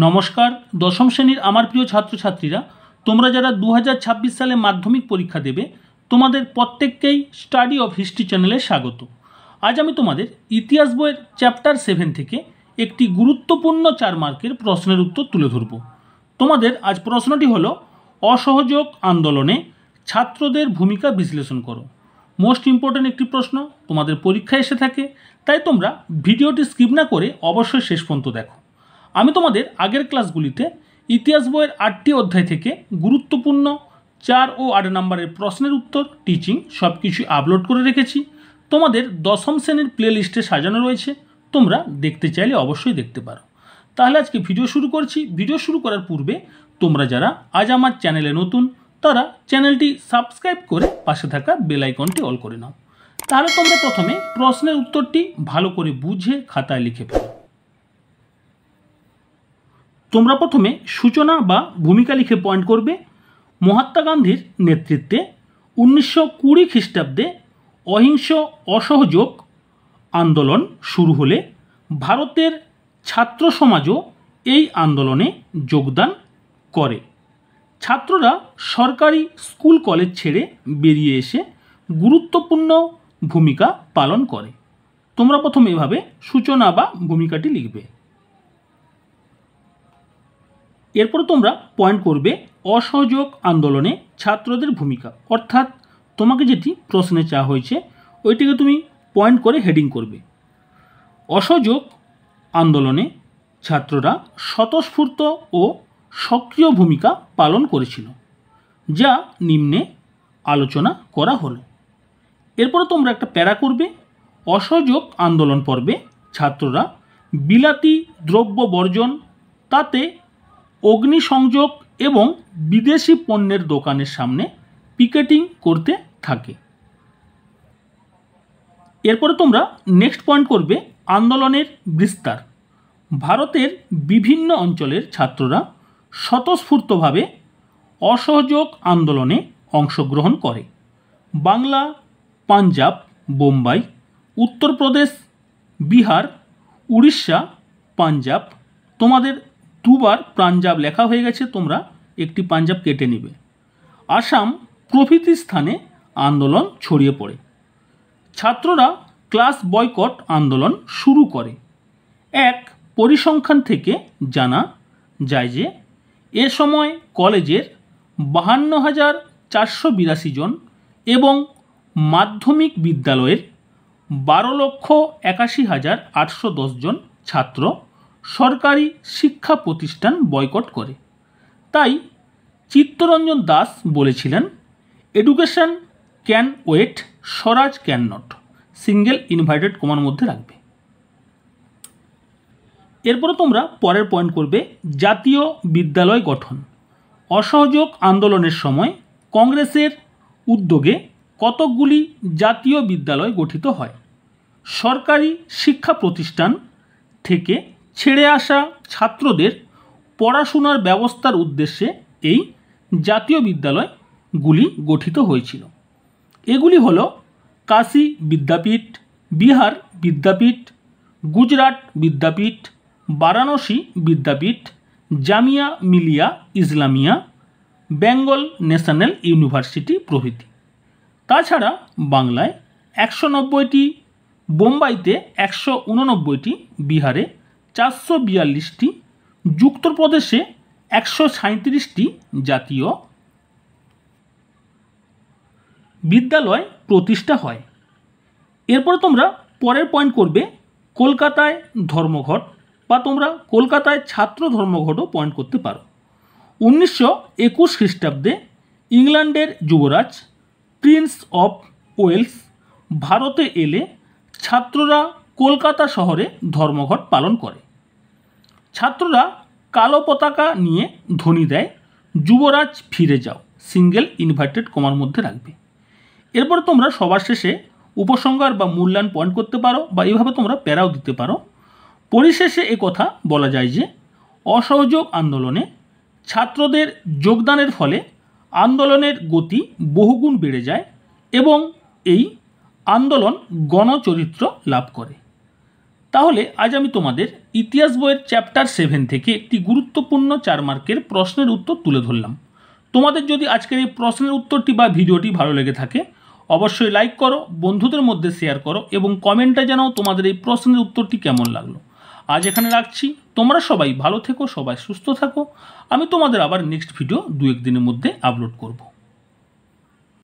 নমস্কার দশম শ্রেণীর আমার প্রিয় ছাত্রছাত্রীরা, তোমরা যারা 2026 সালে মাধ্যমিক পরীক্ষা দেবে তোমাদের প্রত্যেককেই স্টাডি অফ হিস্ট্রি চ্যানেলে স্বাগত। আজ আমি তোমাদের ইতিহাস বইয়ের চ্যাপ্টার 7 থেকে একটি গুরুত্বপূর্ণ 4 মার্কের প্রশ্নের উত্তর তুলে ধরব। তোমাদের আজ প্রশ্নটি হলো, অসহযোগ আন্দোলনে ছাত্রদের ভূমিকা বিশ্লেষণ করো। মোস্ট ইম্পর্ট্যান্ট একটি প্রশ্ন, তোমাদের পরীক্ষায় এসে থাকে, তাই তোমরা ভিডিওটি স্কিপ না করে অবশ্যই শেষ পর্যন্ত দেখো। আমি তোমাদের আগের ক্লাসগুলিতে ইতিহাস বইয়ের 8টি অধ্যায় থেকে গুরুত্বপূর্ণ 4 ও 8 নম্বরের প্রশ্নের উত্তর, টিচিং সব কিছু আপলোড করে রেখেছি। তোমাদের দশম শ্রেণীর প্লে লিস্টে সাজানো রয়েছে, তোমরা দেখতে চাইলে অবশ্যই দেখতে পারো। তাহলে আজকে ভিডিও শুরু করছি। ভিডিও শুরু করার পূর্বে তোমরা যারা আজ আমার চ্যানেলে নতুন, তারা চ্যানেলটি সাবস্ক্রাইব করে পাশে থাকা বেল আইকনটি অল করে নাও। তাহলে তোমরা প্রথমে প্রশ্নের উত্তরটি ভালো করে বুঝে খাতায় লিখে ফেলো। তোমরা প্রথমে সূচনা বা ভূমিকা লিখে পয়েন্ট করবে। মহাত্মা গান্ধীর নেতৃত্বে 1920 খ্রিস্টাব্দে অহিংস অসহযোগ আন্দোলন শুরু হলে ভারতের ছাত্র সমাজও এই আন্দোলনে যোগদান করে। ছাত্ররা সরকারি স্কুল কলেজ ছেড়ে বেরিয়ে এসে গুরুত্বপূর্ণ ভূমিকা পালন করে। তোমরা প্রথমে এভাবে সূচনা বা ভূমিকাটি লিখবে। এরপর তোমরা পয়েন্ট করবে অসহযোগ আন্দোলনে ছাত্রদের ভূমিকা, অর্থাৎ তোমাকে যেটি প্রশ্নে চাওয়া হয়েছে ওইটিকে তুমি পয়েন্ট করে হেডিং করবে। অসহযোগ আন্দোলনে ছাত্ররা স্বতঃস্ফূর্ত ও সক্রিয় ভূমিকা পালন করেছিল, যা নিম্নে আলোচনা করা হলো। এরপর তোমরা একটা প্যারা করবে। অসহযোগ আন্দোলন পর্বে ছাত্ররা বিলাতি দ্রব্য বর্জন, তাতে অগ্নিসংযোগ এবং বিদেশি পণ্যের দোকানের সামনে পিকেটিং করতে থাকে। এরপরে তোমরা নেক্সট পয়েন্ট করবে আন্দোলনের বিস্তার। ভারতের বিভিন্ন অঞ্চলের ছাত্ররা স্বতঃস্ফূর্তভাবে অসহযোগ আন্দোলনে অংশগ্রহণ করে। বাংলা, পাঞ্জাব, বোম্বাই, উত্তরপ্রদেশ, বিহার, উড়িষ্যা, পাঞ্জাব, তোমাদের দুবার পাঞ্জাব লেখা হয়ে গেছে, তোমরা একটি পাঞ্জাব কেটে নেবে, আসাম প্রভৃতি স্থানে আন্দোলন ছড়িয়ে পড়ে। ছাত্ররা ক্লাস বয়কট আন্দোলন শুরু করে। এক পরিসংখ্যান থেকে জানা যায় যে এ সময় কলেজের 52,482 জন এবং মাধ্যমিক বিদ্যালয়ের 12,81,810 জন ছাত্র সরকারি শিক্ষা প্রতিষ্ঠান বয়কট করে। তাই চিত্তরঞ্জন দাস বলেছিলেন, education can wait, Swaraj can not. Single inverted comma মধ্যে রাখবে। এরপরে তোমরা পরের পয়েন্ট করবে জাতীয় বিদ্যালয় গঠন। অসহযোগ আন্দোলনের সময় কংগ্রেসের উদ্যোগে কতকগুলি জাতীয় বিদ্যালয় গঠিত হয়। সরকারি শিক্ষা প্রতিষ্ঠান থেকে ছেড়ে আসা ছাত্রদের পড়াশোনার ব্যবস্থার উদ্দেশ্যে এই জাতীয় বিদ্যালয়গুলি গঠিত হয়েছিল। এগুলি হলো কাশী বিদ্যাপীঠ, বিহার বিদ্যাপীঠ, গুজরাট বিদ্যাপীঠ, বারাণসী বিদ্যাপীঠ, জামিয়া মিলিয়া ইসলামিয়া, বেঙ্গল ন্যাশনাল ইউনিভার্সিটি প্রভৃতি। তাছাড়া বাংলায় 190টি, বোম্বাইতে 189টি, বিহারে 442টি, যুক্তপ্রদেশে 137টি জাতীয় বিদ্যালয় প্রতিষ্ঠা হয়। এরপরে তোমরা পরের পয়েন্ট করবে কলকাতায় ধর্মঘট, বা তোমরা কলকাতায় ছাত্র ধর্মঘটও পয়েন্ট করতে পারো। 1921 খ্রিস্টাব্দে ইংল্যান্ডের যুবরাজ প্রিন্স অফ ওয়েলস ভারতে এলে ছাত্ররা কলকাতা শহরে ধর্মঘট পালন করে। ছাত্ররা কালো পতাকা নিয়ে ধ্বনি দেয়, যুবরাজ ফিরে যাও। সিঙ্গেল ইনভার্টেড কমার মধ্যে রাখবে। এরপর তোমরা সবার শেষে উপসংহার বা মূল্যায়ন পয়েন্ট করতে পারো, বা এইভাবে তোমরা প্যারাও দিতে পারো। পরিশেষে কথা বলা যায় যে অসহযোগ আন্দোলনে ছাত্রদের যোগদানের ফলে আন্দোলনের গতি বহুগুণ বেড়ে যায় এবং এই আন্দোলন গণচরিত্র লাভ করে। তাহলে আজ আমি তোমাদের ইতিহাস বইয়ের চ্যাপ্টার 7 থেকে একটি গুরুত্বপূর্ণ 4 মার্কের প্রশ্নের উত্তর তুলে ধরলাম। তোমাদের যদি আজকের এই প্রশ্নের উত্তরটি বা ভিডিওটি ভালো লেগে থাকে অবশ্যই লাইক করো, বন্ধুদের মধ্যে শেয়ার করো এবং কমেন্টে জানাও তোমাদের এই প্রশ্নের উত্তরটি কেমন লাগলো। আজ এখানে রাখছি, তোমরা সবাই ভালো থেকো, সবাই সুস্থ থাকো। আমি তোমাদের আবার নেক্সট ভিডিও 2-1 দিনের মধ্যে আপলোড করব।